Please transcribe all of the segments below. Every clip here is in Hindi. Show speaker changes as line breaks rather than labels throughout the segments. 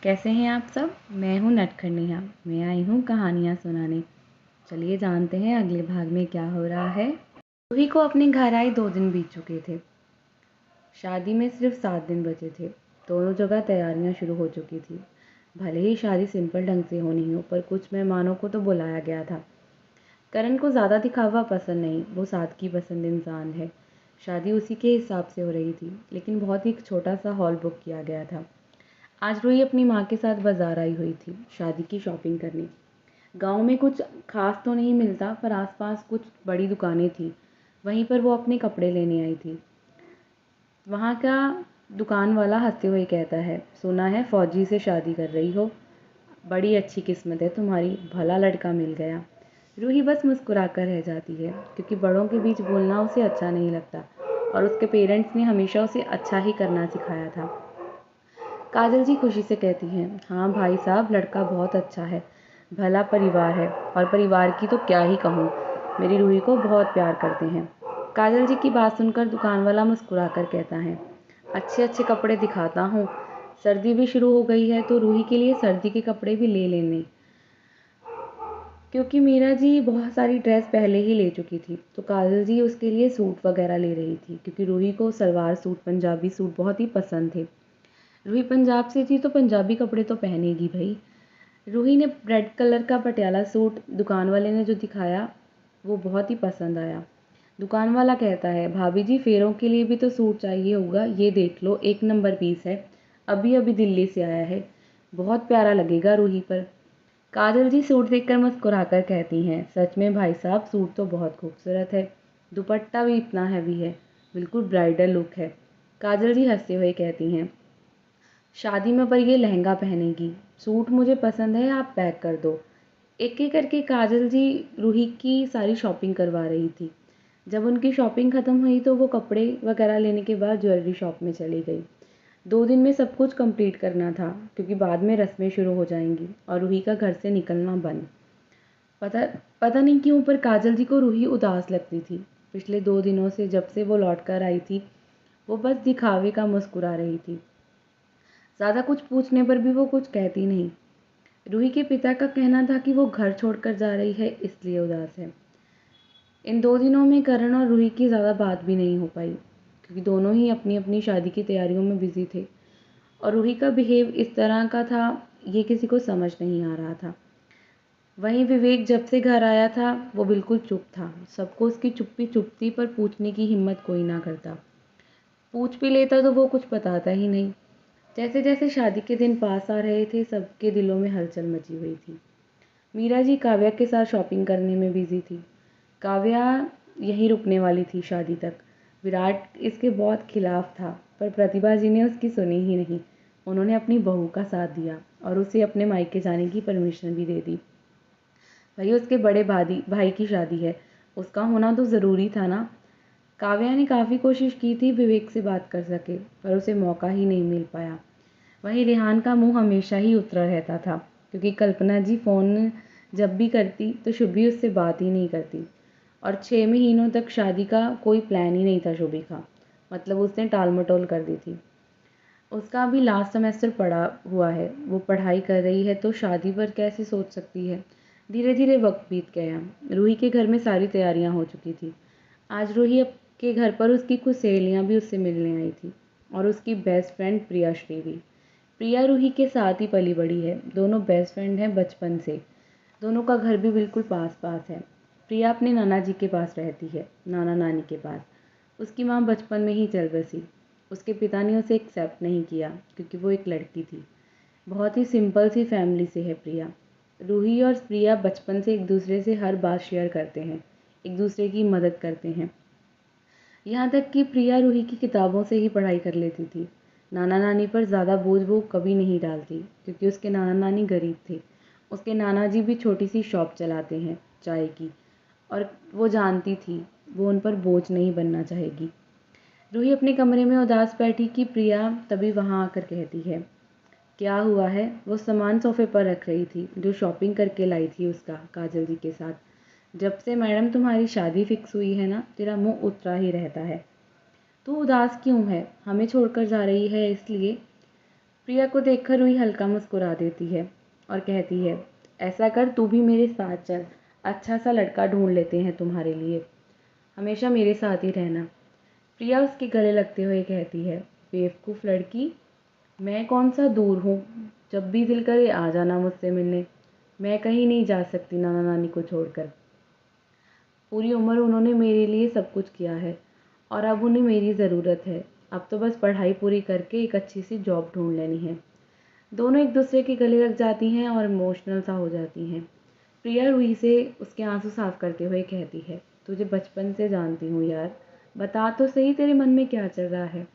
कैसे हैं आप सब। मैं हूँ नटखंडिया। मैं आई हूँ कहानियाँ सुनाने। चलिए जानते हैं अगले भाग में क्या हो रहा है। रूही को अपने घर आए 2 दिन बीत चुके थे। शादी में सिर्फ 7 दिन बचे थे। दोनों जगह तैयारियां शुरू हो चुकी थी। भले ही शादी सिंपल ढंग से होनी हो, पर कुछ मेहमानों को तो बुलाया गया था। करण को ज़्यादा दिखावा पसंद नहीं, वो सादगी पसंद इंसान है। शादी उसी के हिसाब से हो रही थी, लेकिन बहुत ही छोटा सा हॉल बुक किया गया था। आज रूही अपनी माँ के साथ बाजार आई हुई थी शादी की शॉपिंग करने। गांव में कुछ खास तो नहीं मिलता, पर आसपास कुछ बड़ी दुकानें थी। वहीं पर वो अपने कपड़े लेने आई थी। वहाँ का दुकान वाला हंसते हुए कहता है, सुना है फौजी से शादी कर रही हो, बड़ी अच्छी किस्मत है तुम्हारी, भला लड़का मिल गया। रूही बस मुस्कुरा कर रह जाती है, क्योंकि बड़ों के बीच बोलना उसे अच्छा नहीं लगता और उसके पेरेंट्स ने हमेशा उसे अच्छा ही करना सिखाया था। काजल जी खुशी से कहती हैं, हाँ भाई साहब, लड़का बहुत अच्छा है, भला परिवार है, और परिवार की तो क्या ही कहूँ, मेरी रूही को बहुत प्यार करते हैं। काजल जी की बात सुनकर दुकान वाला मुस्कुरा कर कहता है, अच्छे अच्छे कपड़े दिखाता हूँ, सर्दी भी शुरू हो गई है तो रूही के लिए सर्दी के कपड़े भी ले लेने, क्योंकि मीरा जी बहुत सारी ड्रेस पहले ही ले चुकी थी। तो काजल जी उसके लिए सूट वगैरह ले रही थी, क्योंकि रूही को सलवार सूट, पंजाबी सूट बहुत ही पसंद थे। रूही पंजाब से थी तो पंजाबी कपड़े तो पहनेगी भाई। रूही ने रेड कलर का पटियाला सूट दुकान वाले ने जो दिखाया वो बहुत ही पसंद आया। दुकान वाला कहता है, भाभी जी फेरों के लिए भी तो सूट चाहिए होगा, ये देख लो 1 नंबर पीस है, अभी अभी दिल्ली से आया है, बहुत प्यारा लगेगा रूही पर। काजल जी सूट देखकर मुस्कुराकर कहती हैं, सच में भाई साहब सूट तो बहुत खूबसूरत है, दुपट्टा भी इतना हैवी है, बिल्कुल ब्राइडल लुक है। काजल जी हंसते हुए कहती हैं, शादी में पर ये लहंगा पहनेगी, सूट मुझे पसंद है, आप पैक कर दो। एक एक करके काजल जी रूही की सारी शॉपिंग करवा रही थी। जब उनकी शॉपिंग ख़त्म हुई तो वो कपड़े वगैरह लेने के बाद ज्वेलरी शॉप में चली गई। 2 दिन में सब कुछ कंप्लीट करना था, क्योंकि बाद में रस्में शुरू हो जाएंगी और रूही का घर से निकलना बंद। पता पता नहीं क्यों, पर काजल जी को रूही उदास लगती थी। पिछले 2 दिनों से जब से वो लौट कर आई थी, वो बस दिखावे का मुस्कुरा रही थी। ज़्यादा कुछ पूछने पर भी वो कुछ कहती नहीं। रूही के पिता का कहना था कि वो घर छोड़कर जा रही है, इसलिए उदास है। इन 2 दिनों में करण और रूही की ज़्यादा बात भी नहीं हो पाई, क्योंकि दोनों ही अपनी अपनी शादी की तैयारियों में बिजी थे। और रूही का बिहेव इस तरह का था, ये किसी को समझ नहीं आ रहा था। वहीं विवेक जब से घर आया था वो बिल्कुल चुप था। सबको उसकी चुप्पी चुभती, पर पूछने की हिम्मत कोई ना करता। पूछ भी लेता तो वो कुछ बताता ही नहीं। जैसे जैसे शादी के दिन पास आ रहे थे, सबके दिलों में हलचल मची हुई थी। मीरा जी काव्या के साथ शॉपिंग करने में बिजी थी। काव्या यहीं रुकने वाली थी शादी तक। विराट इसके बहुत खिलाफ था, पर प्रतिभा जी ने उसकी सुनी ही नहीं। उन्होंने अपनी बहू का साथ दिया और उसे अपने मायके जाने की परमिशन भी दे दी। भाई उसके बड़े भाई भाई की शादी है, उसका होना तो ज़रूरी था ना। काव्या ने काफ़ी कोशिश की थी विवेक से बात कर सके, पर उसे मौका ही नहीं मिल पाया। वहीं रेहान का मुंह हमेशा ही उतरा रहता था, क्योंकि कल्पना जी फ़ोन जब भी करती तो शुभी उससे बात ही नहीं करती। और 6 महीनों तक शादी का कोई प्लान ही नहीं था शुभी का, मतलब उसने टाल मटोल कर दी थी। उसका अभी लास्ट सेमेस्टर पड़ा हुआ है, वो पढ़ाई कर रही है, तो शादी पर कैसे सोच सकती है। धीरे धीरे वक्त बीत गया। रूही के घर में सारी तैयारियां हो चुकी थी। आज रूही के घर पर उसकी कुछ सहेलियां भी उससे मिलने आई थी, और उसकी बेस्ट फ्रेंड प्रिया श्री भी। प्रिया रूही के साथ ही पली बड़ी है, दोनों बेस्ट फ्रेंड हैं बचपन से। दोनों का घर भी बिल्कुल पास पास है। प्रिया अपने नाना जी के पास रहती है, नाना नानी के पास। उसकी माँ बचपन में ही चल बसी। उसके पिता ने उसे एक्सेप्ट नहीं किया, क्योंकि वो एक लड़की थी। बहुत ही सिंपल सी फैमिली से है प्रिया। रूही और प्रिया बचपन से एक दूसरे से हर बात शेयर करते हैं, एक दूसरे की मदद करते हैं। यहाँ तक कि प्रिया रूही की किताबों से ही पढ़ाई कर लेती थी। नाना नानी पर ज़्यादा बोझ वो कभी नहीं डालती, क्योंकि उसके नाना नानी गरीब थे। उसके नाना जी भी छोटी सी शॉप चलाते हैं चाय की, और वो जानती थी वो उन पर बोझ नहीं बनना चाहेगी। रूही अपने कमरे में उदास बैठी कि प्रिया तभी वहाँ आकर कहती है, क्या हुआ है। वो सामान सोफे पर रख रही थी जो शॉपिंग करके लाई थी उसका काजल जी के साथ। जब से मैडम तुम्हारी शादी फिक्स हुई है ना, तेरा मुंह उतरा ही रहता है। तू उदास क्यों है, हमें छोड़कर जा रही है इसलिए। प्रिया को देखकर रूही हल्का मुस्कुरा देती है और कहती है, ऐसा कर, तू भी मेरे साथ चल, अच्छा सा लड़का ढूंढ लेते हैं तुम्हारे लिए, हमेशा मेरे साथ ही रहना। प्रिया उसके गले लगते हुए कहती है, बेवकूफ़ लड़की, मैं कौन सा दूर हूँ, जब भी दिल करे आ जाना मुझसे मिलने, मैं कहीं नहीं जा सकती नाना नानी को छोड़कर। पूरी उम्र उन्होंने मेरे लिए सब कुछ किया है और अब उन्हें मेरी ज़रूरत है। अब तो बस पढ़ाई पूरी करके एक अच्छी सी जॉब ढूंढ लेनी है। दोनों एक दूसरे के गले लग जाती हैं और इमोशनल सा हो जाती हैं। प्रिया रूही से उसके आंसू साफ करते हुए कहती है, तुझे बचपन से जानती हूँ यार, बता तो सही तेरे मन में क्या चल रहा है,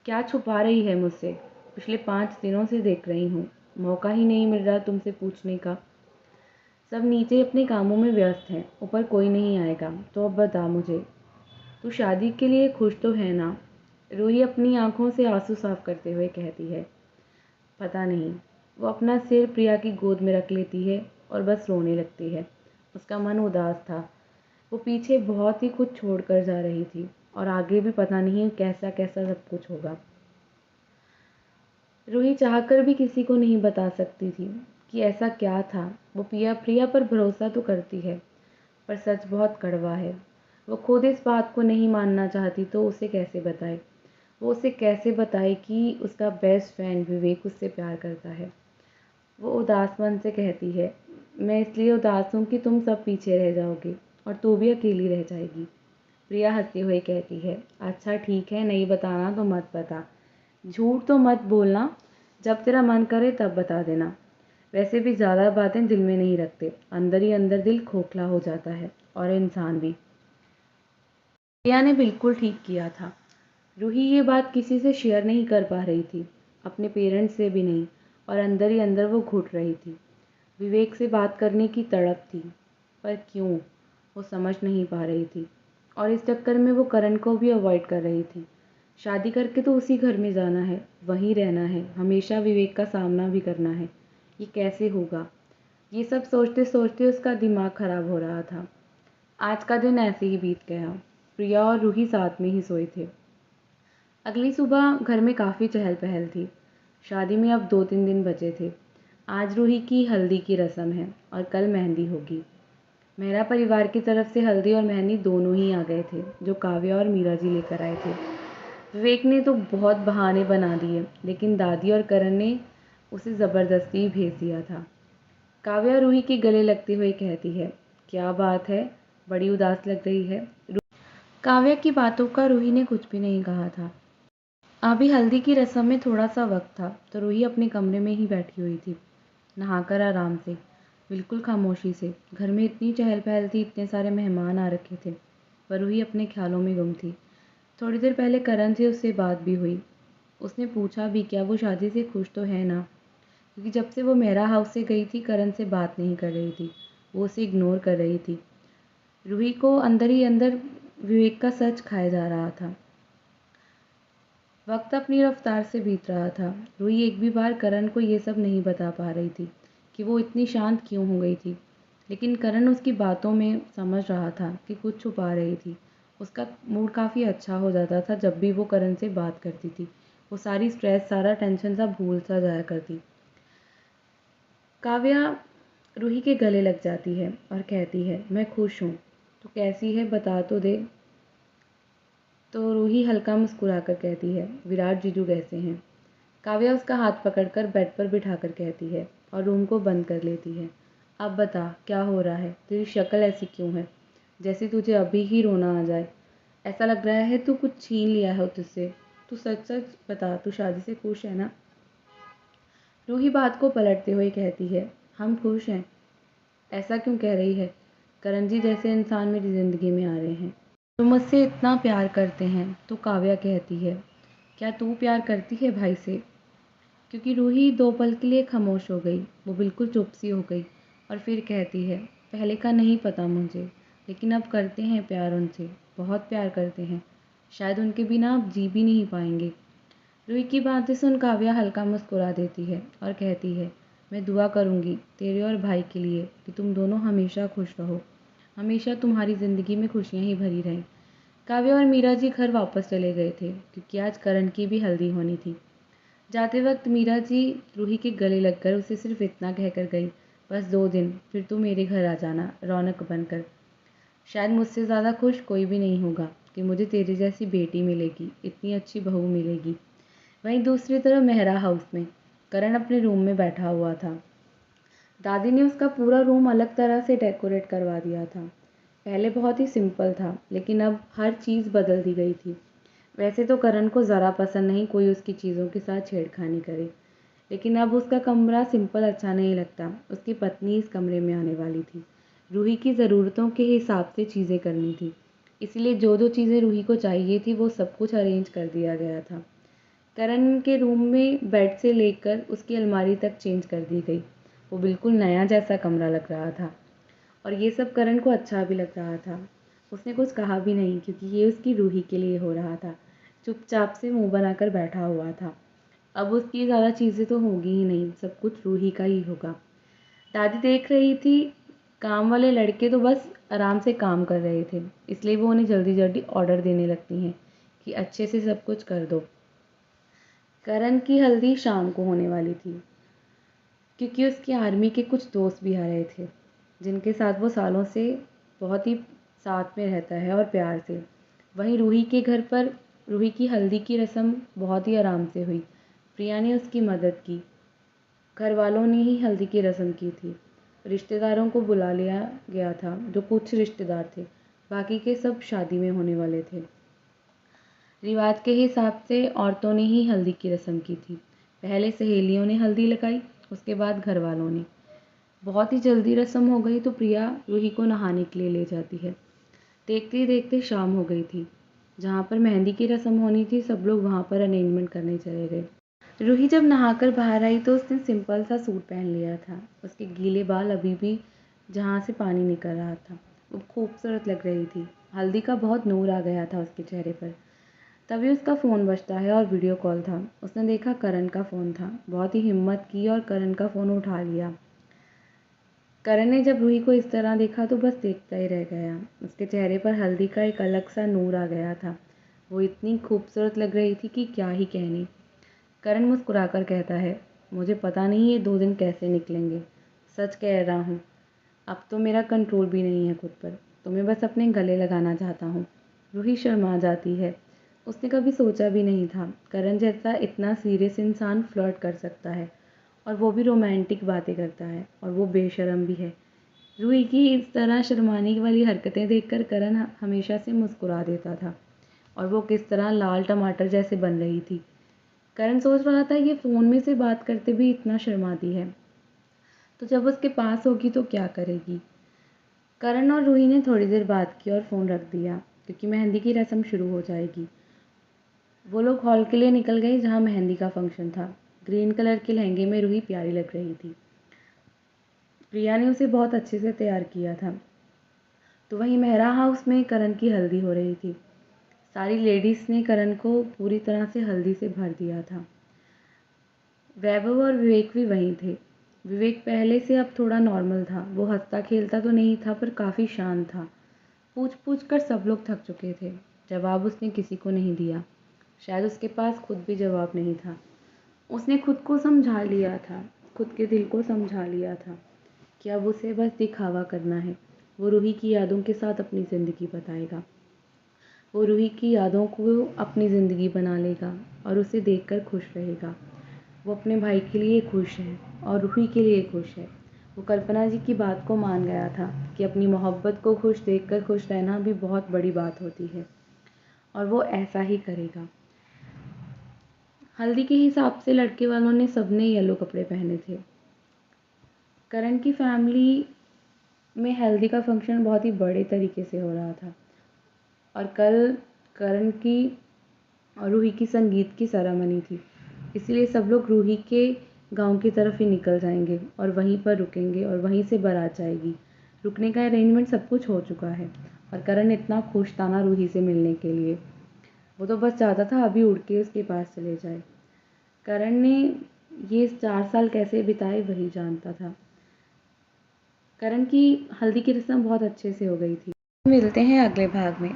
क्या छुपा रही है मुझसे, पिछले 5 दिनों से देख रही हूँ, मौका ही नहीं मिल रहा तुमसे पूछने का। सब नीचे अपने कामों में व्यस्त हैं, ऊपर कोई नहीं आएगा, तो अब बता मुझे, तू शादी के लिए खुश तो है ना? रूही अपनी आंखों से आंसू साफ करते हुए कहती है, पता नहीं। वो अपना सिर प्रिया की गोद में रख लेती है और बस रोने लगती है। उसका मन उदास था। वो पीछे बहुत ही कुछ छोड़ कर जा रही थी और आगे भी पता नहीं कैसा कैसा सब कुछ होगा। रूही चाहकर भी किसी को नहीं बता सकती थी कि ऐसा क्या था। वो प्रिया प्रिया पर भरोसा तो करती है, पर सच बहुत कड़वा है। वो खुद इस बात को नहीं मानना चाहती तो उसे कैसे बताए? वो उसे कैसे बताए कि उसका बेस्ट फ्रेंड विवेक उससे प्यार करता है? वो उदास मन से कहती है, मैं इसलिए उदास हूँ कि तुम सब पीछे रह जाओगे और तू भी अकेली रह जाएगी। प्रिया हंसते हुए कहती है, अच्छा ठीक है, नहीं बताना तो मत बता, झूठ तो मत बोलना, जब तेरा मन करे तब बता देना। वैसे भी ज़्यादा बातें दिल में नहीं रखते, अंदर ही अंदर दिल खोखला हो जाता है और इंसान भी। प्रिया ने बिल्कुल ठीक किया था। रूही ये बात किसी से शेयर नहीं कर पा रही थी, अपने पेरेंट्स से भी नहीं, और अंदर ही अंदर वो घुट रही थी। विवेक से बात करने की तड़प थी, पर क्यों, वो समझ नहीं पा रही थी। और इस चक्कर में वो करण को भी अवॉइड कर रही थी। शादी करके तो उसी घर में जाना है, वहीं रहना है, हमेशा विवेक का सामना भी करना है। ये कैसे होगा? ये सब सोचते सोचते उसका दिमाग खराब हो रहा था। आज का दिन ऐसे ही बीत गया। प्रिया और रूही साथ में ही सोए थे। अगली सुबह घर में काफ़ी चहल पहल थी। शादी में अब 2-3 दिन बचे थे। आज रूही की हल्दी की रस्म है और कल मेहंदी होगी। मेहरा परिवार की तरफ से हल्दी और मेहंदी दोनों ही आ गए थे, जो काव्या और मीरा जी लेकर आए थे। विवेक ने तो बहुत बहाने बना दिए, लेकिन दादी और करण ने उसे ज़बरदस्ती भेज दिया था। काव्या रूही के गले लगते हुए कहती है, क्या बात है, बड़ी उदास लग रही है। काव्या की बातों का रूही ने कुछ भी नहीं कहा था। अभी हल्दी की रस्म में थोड़ा सा वक्त था, तो रूही अपने कमरे में ही बैठी हुई थी, नहाकर आराम से, बिल्कुल खामोशी से। घर में इतनी चहल पहल थी, इतने सारे मेहमान आ रखे थे, पर रूही अपने ख्यालों में गुम थी। थोड़ी देर पहले करण से उससे बात भी हुई। उसने पूछा भी, क्या वो शादी से खुश तो है ना? क्योंकि जब से वो मेहरा हाउस से गई थी, करण से बात नहीं कर रही थी, वो उसे इग्नोर कर रही थी। रूही को अंदर ही अंदर विवेक का सच खाया जा रहा था। वक्त अपनी रफ्तार से बीत रहा था। रूही एक भी बार करण को ये सब नहीं बता पा रही थी कि वो इतनी शांत क्यों हो गई थी, लेकिन करण उसकी बातों में समझ रहा था कि कुछ छुपा रही थी। उसका मूड काफ़ी अच्छा हो जाता था जब भी वो करण से बात करती थी। वो सारी स्ट्रेस, सारा टेंशन सा भूल सा जाया करती। काव्या रूही के गले लग जाती है और कहती है, मैं खुश हूँ, तो कैसी है बता तो दे। तो रूही हल्का मुस्कुराकर कहती है, विराट जीजू कैसे हैं? काव्या उसका हाथ पकड़कर बेड पर बिठाकर कहती है और रूम को बंद कर लेती है। अब बता, क्या हो रहा है? तेरी शक्ल ऐसी क्यों है, जैसे तुझे अभी ही रोना आ जाए। ऐसा लग रहा है तू कुछ छीन लिया है तुझसे। तू सच सच बता, तू शादी से खुश है ना? रूही बात को पलटते हुए कहती है, हम खुश हैं। ऐसा क्यों कह रही है? करण जी जैसे इंसान मेरी ज़िंदगी में आ रहे हैं, तो मुझसे इतना प्यार करते हैं। तो काव्या कहती है, क्या तू प्यार करती है भाई से? क्योंकि रूही 2 पल के लिए खामोश हो गई। वो बिल्कुल चुप सी हो गई और फिर कहती है, पहले का नहीं पता मुझे, लेकिन अब करते हैं प्यार उनसे, बहुत प्यार करते हैं। शायद उनके बिना आप जी भी नहीं पाएंगे। रूही की बातें सुन काव्या हल्का मुस्कुरा देती है और कहती है, मैं दुआ करूँगी तेरे और भाई के लिए कि तुम दोनों हमेशा खुश रहो, हमेशा तुम्हारी ज़िंदगी में खुशियाँ ही भरी रहें। काव्या और मीरा जी घर वापस चले गए थे, क्योंकि आज करण की भी हल्दी होनी थी। जाते वक्त मीरा जी रूही के गले लगकर उसे सिर्फ इतना कहकर गई, बस 2 दिन, फिर तू मेरे घर आ जाना रौनक बनकर। शायद मुझसे ज़्यादा खुश कोई भी नहीं होगा कि मुझे तेरे जैसी बेटी मिलेगी, इतनी अच्छी बहू मिलेगी। वहीं दूसरी तरफ मेहरा हाउस में करण अपने रूम में बैठा हुआ था। दादी ने उसका पूरा रूम अलग तरह से डेकोरेट करवा दिया था। पहले बहुत ही सिंपल था, लेकिन अब हर चीज़ बदल दी गई थी। वैसे तो करण को ज़रा पसंद नहीं कोई उसकी चीज़ों के साथ छेड़खानी करे, लेकिन अब उसका कमरा सिंपल अच्छा नहीं लगता। उसकी पत्नी इस कमरे में आने वाली थी। रूही की ज़रूरतों के हिसाब से चीज़ें करनी थी, इसलिए जो जो चीज़ें रूही को चाहिए थी वो सब कुछ अरेंज कर दिया गया था। करण के रूम में बेड से लेकर उसकी अलमारी तक चेंज कर दी गई। वो बिल्कुल नया जैसा कमरा लग रहा था और ये सब करण को अच्छा भी लग रहा था। उसने कुछ कहा भी नहीं क्योंकि ये उसकी रूही के लिए हो रहा था। चुपचाप से मुंह बनाकर बैठा हुआ था। अब उसकी ज़्यादा चीज़ें तो होगी ही नहीं, सब कुछ रूही का ही होगा। दादी देख रही थी, काम वाले लड़के तो बस आराम से काम कर रहे थे, इसलिए वो उन्हें जल्दी जल्दी ऑर्डर देने लगती हैं कि अच्छे से सब कुछ कर दो। करण की हल्दी शाम को होने वाली थी, क्योंकि उसकी आर्मी के कुछ दोस्त भी आ रहे थे, जिनके साथ वो सालों से बहुत ही साथ में रहता है और प्यार से। वहीं रूही के घर पर रूही की हल्दी की रस्म बहुत ही आराम से हुई। प्रिया ने उसकी मदद की। घर वालों ने ही हल्दी की रस्म की थी। रिश्तेदारों को बुला लिया गया था, जो कुछ रिश्तेदार थे, बाकी के सब शादी में होने वाले थे। रिवाज के हिसाब से औरतों ने ही हल्दी की रस्म की थी। पहले सहेलियों ने हल्दी लगाई, उसके बाद घर वालों ने। बहुत ही जल्दी रस्म हो गई तो प्रिया रूही को नहाने के लिए ले जाती है। देखते ही देखते शाम हो गई थी। जहाँ पर मेहंदी की रस्म होनी थी, सब लोग वहाँ पर अरेंजमेंट करने चले गए। रूही जब नहाकर बाहर आई तो उसने सिंपल सा सूट पहन लिया था। उसके गीले बाल अभी भी जहाँ से पानी निकल रहा था, वो खूबसूरत लग रही थी। हल्दी का बहुत नूर आ गया था उसके चेहरे पर। तभी उसका फ़ोन बजता है और वीडियो कॉल था। उसने देखा करण का फ़ोन था। बहुत ही हिम्मत की और करण का फ़ोन उठा लिया। करण ने जब रूही को इस तरह देखा तो बस देखता ही रह गया। उसके चेहरे पर हल्दी का एक अलग सा नूर आ गया था। वो इतनी खूबसूरत लग रही थी कि क्या ही कहने। करण मुस्कुराकर कहता है, मुझे पता नहीं ये 2 दिन कैसे निकलेंगे। सच कह रहा हूँ, अब तो मेरा कंट्रोल भी नहीं है खुद पर। तुम्हें बस अपने गले लगाना चाहता हूँ। रूही शर्मा जाती है। उसने कभी सोचा भी नहीं था करण जैसा इतना सीरियस इंसान फ्लर्ट कर सकता है, और वो भी रोमांटिक बातें करता है, और वो बेशर्म भी है। रूही की इस तरह शर्माने वाली हरकतें देखकर करण हमेशा से मुस्कुरा देता था, और वो किस तरह लाल टमाटर जैसे बन रही थी। करण सोच रहा था ये फ़ोन में से बात करते भी इतना शर्माती है, तो जब उसके पास होगी तो क्या करेगी। करण और रूही ने थोड़ी देर बात की और फ़ोन रख दिया, क्योंकि मेहंदी की रस्म शुरू हो जाएगी। वो लोग हॉल के लिए निकल गए जहाँ मेहंदी का फंक्शन था। ग्रीन कलर के लहंगे में रूही प्यारी लग रही थी। प्रिया ने उसे बहुत अच्छे से तैयार किया था। तो वहीं मेहरा हाउस में करण की हल्दी हो रही थी। सारी लेडीज़ ने करण को पूरी तरह से हल्दी से भर दिया था। वैभव और विवेक भी वहीं थे। विवेक पहले से अब थोड़ा नॉर्मल था। वो हंसता खेलता तो नहीं था, पर काफ़ी शांत था। पूछ पूछ कर सब लोग थक चुके थे। जवाब उसने किसी को नहीं दिया। शायद उसके पास खुद भी जवाब नहीं था। उसने खुद को समझा लिया था, खुद के दिल को समझा लिया था कि अब उसे बस दिखावा करना है। वो रूही की यादों के साथ अपनी ज़िंदगी बताएगा। वो रूही की यादों को अपनी ज़िंदगी बना लेगा और उसे देखकर खुश रहेगा। वो अपने भाई के लिए खुश है और रूही के लिए खुश है। वो कल्पना जी की बात को मान गया था कि अपनी मोहब्बत को खुश देखकर खुश रहना भी बहुत बड़ी बात होती है, और वो ऐसा ही करेगा। हल्दी के हिसाब से लड़के वालों ने सबने येलो कपड़े पहने थे। करण की फैमिली में हल्दी का फंक्शन बहुत ही बड़े तरीके से हो रहा था, और कल करण की और रूही की संगीत की सेरेमनी थी। इसलिए सब लोग रूही के गांव की तरफ ही निकल जाएंगे और वहीं पर रुकेंगे और वहीं से बारात जाएगी। रुकने का अरेंजमेंट सब कुछ हो चुका है, और करण इतना खुश था ना रूही से मिलने के लिए। वो तो बस चाहता था अभी उड़ के उसके पास चले जाए। करण ने ये 4 साल कैसे बिताए वही जानता था। करण की हल्दी की रस्म बहुत अच्छे से हो गई थी। मिलते हैं अगले भाग में।